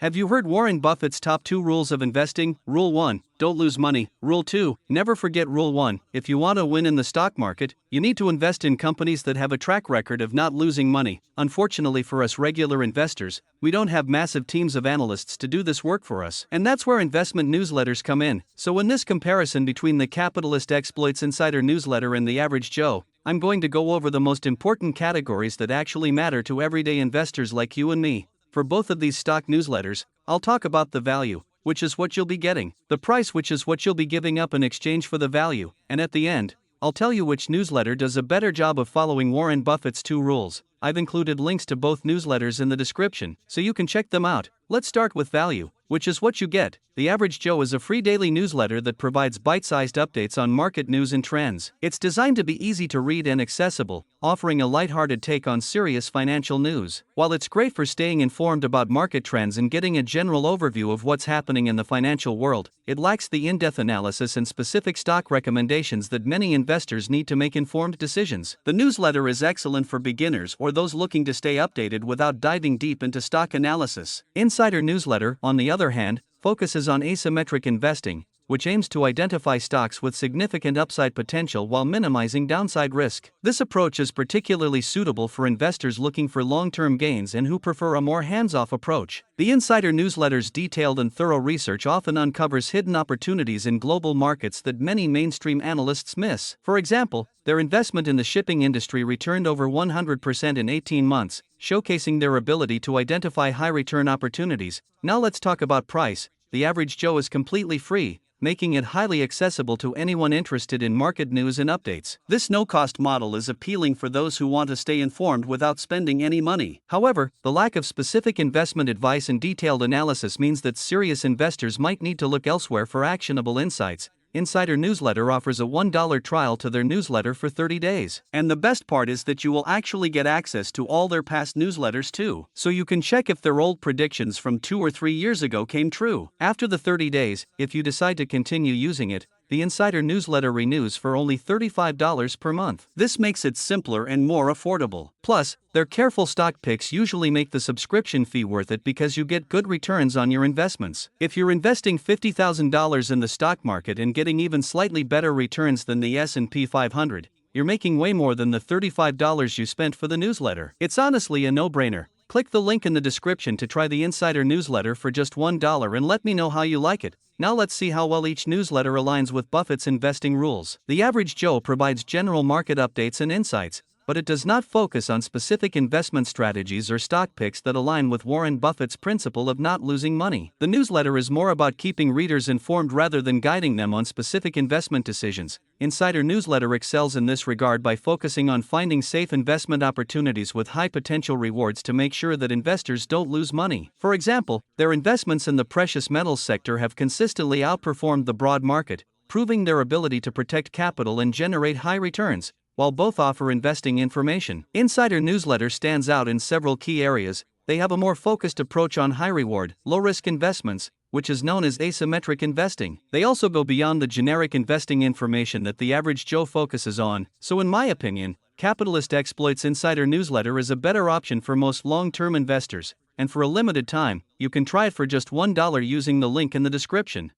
Have you heard Warren Buffett's top 2 rules of investing? Rule 1, don't lose money. Rule 2, never forget Rule 1. If you want to win in the stock market, you need to invest in companies that have a track record of not losing money. Unfortunately for us regular investors, we don't have massive teams of analysts to do this work for us. And that's where investment newsletters come in. So in this comparison between the Capitalist Exploits Insider newsletter and the average Joe, I'm going to go over the most important categories that actually matter to everyday investors like you and me. For both of these stock newsletters, I'll talk about the value, which is what you'll be getting, the price, which is what you'll be giving up in exchange for the value, and at the end, I'll tell you which newsletter does a better job of following Warren Buffett's 2 rules. I've included links to both newsletters in the description, so you can check them out. Let's start with value, which is what you get. The Average Joe is a free daily newsletter that provides bite-sized updates on market news and trends. It's designed to be easy to read and accessible, offering a lighthearted take on serious financial news. While it's great for staying informed about market trends and getting a general overview of what's happening in the financial world, it lacks the in-depth analysis and specific stock recommendations that many investors need to make informed decisions. The newsletter is excellent for beginners or those looking to stay updated without diving deep into stock analysis. Insider Newsletter, on the other hand, focuses on asymmetric investing, which aims to identify stocks with significant upside potential while minimizing downside risk. This approach is particularly suitable for investors looking for long-term gains and who prefer a more hands-off approach. The Insider Newsletter's detailed and thorough research often uncovers hidden opportunities in global markets that many mainstream analysts miss. For example, their investment in the shipping industry returned over 100% in 18 months, showcasing their ability to identify high-return opportunities. Now let's talk about price. The Average Joe is completely free, making it highly accessible to anyone interested in market news and updates. This no-cost model is appealing for those who want to stay informed without spending any money. However, the lack of specific investment advice and detailed analysis means that serious investors might need to look elsewhere for actionable insights. Insider Newsletter offers a $1 trial to their newsletter for 30 days. And the best part is that you will actually get access to all their past newsletters too. So you can check if their old predictions from 2 or 3 years ago came true. After the 30 days, if you decide to continue using it, the Insider Newsletter renews for only $35 per month. This makes it simpler and more affordable. Plus, their careful stock picks usually make the subscription fee worth it because you get good returns on your investments. If you're investing $50,000 in the stock market and getting even slightly better returns than the S&P 500, you're making way more than the $35 you spent for the newsletter. It's honestly a no-brainer. Click the link in the description to try the Insider Newsletter for just $1 and let me know how you like it. Now let's see how well each newsletter aligns with Buffett's investing rules. The Average Joe provides general market updates and insights, but it does not focus on specific investment strategies or stock picks that align with Warren Buffett's principle of not losing money. The newsletter is more about keeping readers informed rather than guiding them on specific investment decisions. Insider Newsletter excels in this regard by focusing on finding safe investment opportunities with high potential rewards to make sure that investors don't lose money. For example, their investments in the precious metals sector have consistently outperformed the broad market, proving their ability to protect capital and generate high returns. While both offer investing information, Insider Newsletter stands out in several key areas. They have a more focused approach on high-reward, low-risk investments, which is known as asymmetric investing. They also go beyond the generic investing information that the Average Joe focuses on. So in my opinion, Capitalist Exploits Insider Newsletter is a better option for most long-term investors, and for a limited time, you can try it for just $1 using the link in the description.